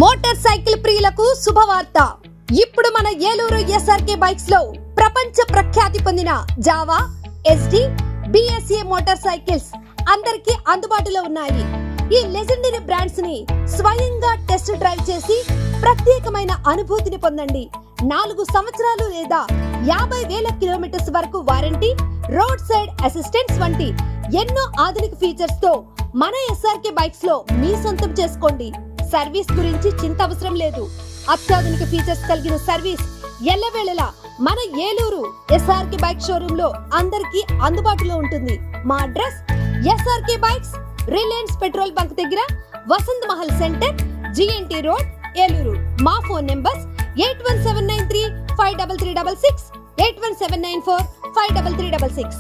Motor cycle ప్రియులకు శుభవార్త. ఇప్పుడు మన ఏలూరు ఎస్ఆర్కే బైక్స్ లో ప్రపంచ ప్రఖ్యాతి పొందిన Java, SD, BSA motor cycles అందరికీ అందుబాటులో ఉన్నాయి. ఈ లెజెండరీ బ్రాండ్స్ ని స్వయంగా టెస్ట్ డ్రైవ్ చేసి ప్రత్యేకమైన అనుభూతిని పొందండి. 4 సంవత్సరాలు లేదా 50,000 కిలోమీటర్స్ వరకు వారంటీ, రోడ్ సైడ్ అసిస్టెన్స్ వంటి ఎన్నో ఆధునిక ఫీచర్స్ తో మన ఎస్ఆర్కే బైక్స్ లో మీ సొంతం చేసుకోండి. సర్వీస్ గురించి చింత అవసరం లేదు. అత్యాధునిక ఫీచర్స్ కలిగిన సర్వీస్ ఎల్లవేళలా మన ఏలూరు ఎస్ఆర్కే బైక్ షోరూమ్ లో అందరికీ అందుబాటులో ఉంటుంది. మా address SRK bikes, Reliance petrol bunk దగ్గర, Vasant Mahal centre, GNT road, Eluru. మా ఫోన్ నెంబర్స్ 8179353366, 8179453366.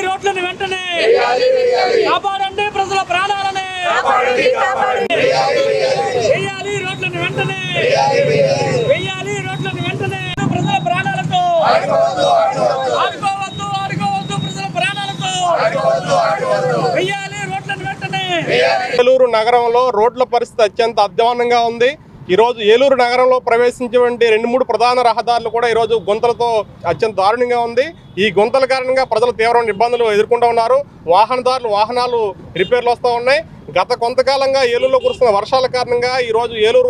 రోడ్లను వెంటనే కాపాడండి, ప్రజల ప్రాణాలనే వేయాలి. రోడ్లను వెంటనే వేయాలి. రోడ్లను వెంటనే ప్రజల ప్రాణాలతో ఆడుకోవద్దు, ఆడుకోవద్దు. ప్రజల ప్రాణాలతో వేయాలి. రోడ్లను వెంటనే. ఏలూరు నగరంలో రోడ్ల పరిస్థితి అత్యంత అధ్వానంగా ఉంది. ఈరోజు ఏలూరు నగరంలో ప్రవేశించేటువంటి 2-3 ప్రధాన రహదారులు కూడా ఈరోజు గుంతలతో అత్యంత దారుణంగా ఉంది. ఈ గుంతల కారణంగా ప్రజలు తీవ్రమైన ఇబ్బందులు ఎదుర్కొంటూ ఉన్నారు. వాహనాలు రిపేర్లు వస్తూ ఉన్నాయి. గత కొంతకాలంగా ఏలూరులో కురుస్తున్న వర్షాల కారణంగా ఈరోజు ఏలూరు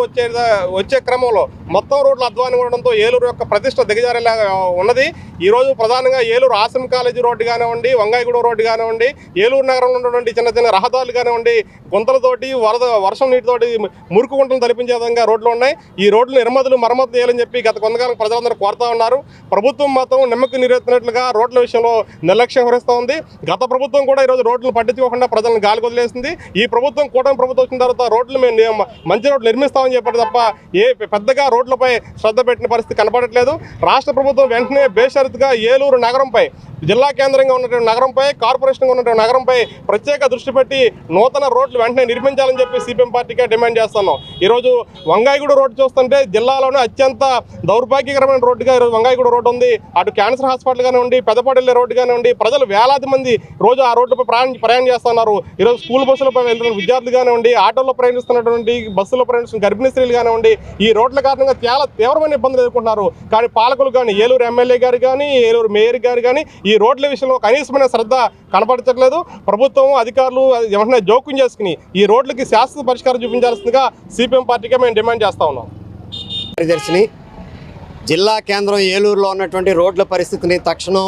వచ్చే క్రమంలో మొత్తం రోడ్లు అధ్వానం ఉండడంతో ఏలూరు యొక్క ప్రతిష్ట దిగజారేలా ఉన్నది. ఈరోజు ప్రధానంగా ఏలూరు ఆశ్రమ కాలేజీ రోడ్డు కానివ్వండి, వంగాయగూడ రోడ్డు కానివ్వండి, ఏలూరు నగరంలో ఉన్నటువంటి చిన్న చిన్న రహదారులు కానివ్వండి, గుంతలతోటి వర్షం నీటితోటి మురికి గుంటలు తలపించే విధంగా రోడ్లు ఉన్నాయి. ఈ రోడ్లు మరమ్మతు చేయాలని చెప్పి గత కొంతకాలం ప్రజలందరూ కోరుతా ఉన్నారు. ప్రభుత్వం మాత్రం నిమ్మకు నీరెత్తినట్లుగా రోడ్ల విషయంలో నిర్లక్ష్యం వహిస్తూ ఉంది. గత ప్రభుత్వం కూడా ఈరోజు రోడ్లు పట్టించుకోకుండా ప్రజలను గాలికి వదిలేసింది. ఈ ప్రభుత్వం కూటమి ప్రభుత్వం వచ్చిన తర్వాత రోడ్లు మేము మంచి రోడ్లు నిర్మిస్తామని చెప్పారు తప్ప పెద్దగా రోడ్లపై శ్రద్ధ పెట్టిన పరిస్థితి కనపడట్లేదు. రాష్ట్ర ప్రభుత్వం వెంటనే బేషరతుగా ఏలూరు నగరంపై, జిల్లా కేంద్రంగా ఉన్నటువంటి నగరంపై, కార్పొరేషన్గా ఉన్నటువంటి నగరంపై ప్రత్యేక దృష్టి పెట్టి నూతన రోడ్లు వెంటనే నిర్మించాలని చెప్పి సిపిఎం పార్టీగా డిమాండ్ చేస్తున్నాం. ఈరోజు వంగాయగూడ రోడ్డు చూస్తుంటే జిల్లాలోనే అత్యంత దౌర్భాగ్యకరమైన రోడ్డుగా ఈరోజు వంగాయగూడ రోడ్డు ఉంది. అటు క్యాన్సర్ హాస్పిటల్ కానివ్వండి, పెదపడెల్లి రోడ్డు కానివ్వండి, ప్రజలు వేలాది మంది రోజు ఆ రోడ్డుపై ప్రయాణం చేస్తున్నారు. ఈరోజు స్కూల్ బస్సులపై వెళ్తున్న విద్యార్థులు కానివ్వండి, ఆటోలో ప్రయాణిస్తున్నటువంటి, బస్సులో ప్రయాణిస్తున్న గర్భిణీ స్త్రీలు కానివ్వండి, ఈ రోడ్ల కారణంగా చాలా తీవ్రమైన ఇబ్బందులు ఎదుర్కొంటున్నారు. కానీ పాలకులు కానీ, ఏలూరు ఎమ్మెల్యే గారు కానీ, ఏలూరు మేయర్ గారు కానీ ఈ రోడ్ల విషయంలో కనీసమైన శ్రద్ధ కనపడచట్లేదు. ప్రభుత్వం అధికారులు వెంటనే జోక్యం చేసుకుని ఈ రోడ్లకి శాశ్వత పరిష్కారం చూపించాల్సిందిగా సిపిఎం పార్టీగా మేము డిమాండ్ చేస్తా ఉన్నాం. కార్యదర్శిని జిల్లా కేంద్రం ఏలూరులో ఉన్నటువంటి రోడ్ల పరిస్థితిని తక్షణం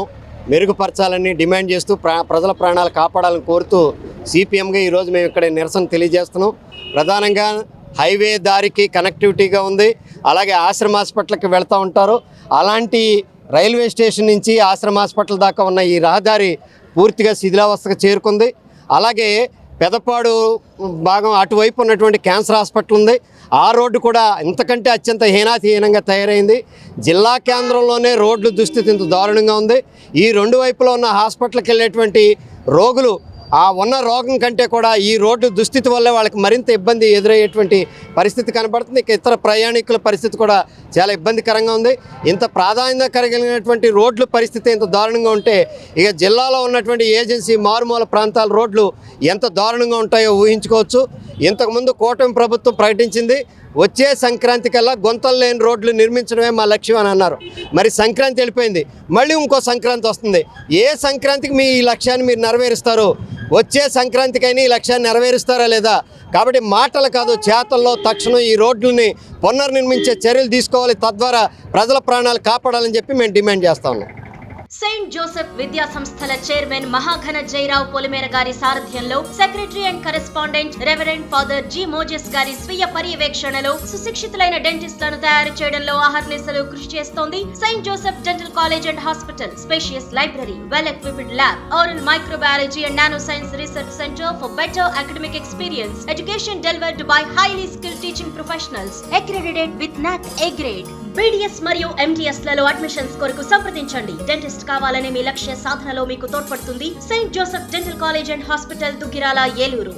మెరుగుపరచాలని డిమాండ్ చేస్తూ ప్రజల ప్రాణాలు కాపాడాలని కోరుతూ సిపిఎంగా ఈరోజు మేము ఇక్కడ నిరసన తెలియజేస్తున్నాం. ప్రధానంగా హైవే దారికి కనెక్టివిటీగా ఉంది. అలాగే ఆశ్రమ హాస్పిటల్కి వెళ్తూ ఉంటారు. అలాంటి రైల్వే స్టేషన్ నుంచి ఆశ్రమ హాస్పిటల్ దాకా ఉన్న ఈ రహదారి పూర్తిగా శిథిలావస్థకు చేరుకుంది. అలాగే పెదపాడు భాగం అటువైపు ఉన్నటువంటి క్యాన్సర్ హాస్పిటల్ ఉంది. ఆ రోడ్డు కూడా ఇంతకంటే అత్యంత హీనాతిహీనంగా తయారైంది. జిల్లా కేంద్రంలోనే రోడ్లు దుస్థితి ఇంత దారుణంగా ఉంది. ఈ 2 వైపులో ఉన్న హాస్పిటల్కి వెళ్ళేటువంటి రోగులు ఆ ఉన్న రోగం కంటే కూడా ఈ రోడ్డు దుస్థితి వల్ల వాళ్ళకి మరింత ఇబ్బంది ఎదురయ్యేటువంటి పరిస్థితి కనబడుతుంది. ఇక ఇతర ప్రయాణికుల పరిస్థితి కూడా చాలా ఇబ్బందికరంగా ఉంది. ఇంత ప్రాధాన్యత కలిగినటువంటి రోడ్ల పరిస్థితి ఇంత దారుణంగా ఉంటే ఇక జిల్లాలో ఉన్నటువంటి ఏజెన్సీ మారుమూల ప్రాంతాల రోడ్లు ఎంత దారుణంగా ఉంటాయో ఊహించుకోవచ్చు. ఇంతకుముందు కూటమి ప్రభుత్వం ప్రకటించింది వచ్చే సంక్రాంతి కల్లా గుంతలు లేని రోడ్లు నిర్మించడమే మా లక్ష్యం అని అన్నారు. మరి సంక్రాంతి వెళ్ళిపోయింది, మళ్ళీ ఇంకో సంక్రాంతి వస్తుంది. ఏ సంక్రాంతికి మీ ఈ లక్ష్యాన్ని మీరు నెరవేరుస్తారు? వచ్చే సంక్రాంతికైనా ఈ లక్ష్యాన్ని నెరవేరుస్తారా లేదా? కాబట్టి మాటలు కాదు, చేతల్లో తక్షణం ఈ రోడ్లని పునర్నిర్మించే చర్యలు తీసుకోవాలి. తద్వారా ప్రజల ప్రాణాలు కాపాడాలని చెప్పి మేము డిమాండ్ చేస్తా ఉన్నాం. సెయింట్ జోసెఫ్ విద్యా సంస్థల చైర్మన్ మహాఘన జయరావు పొలిమేర గారి సారథ్యంలో secretary and correspondent reverend father G Moses గారి స్వీయ పర్యవేక్షణలో సుశిక్షితులైన డెంటిస్టులను తయారు చేయడంలో అహర్నిశలు కృషి చేస్తోంది Saint Joseph dental college and hospital. Spacious library, well equipped lab, oral microbiology and nanoscience research center for better academic experience. Education delivered by highly skilled teaching professionals accredited with NAC A grade. BDS మరియు MTS లలో admissions కొరకు సంప్రదించండి. Dentist కావాలనే మీ లక్ష్య సాధనలో మీకు తోడ్పడుతుంది Saint Joseph dental college and hospital Duggirala, Eluru.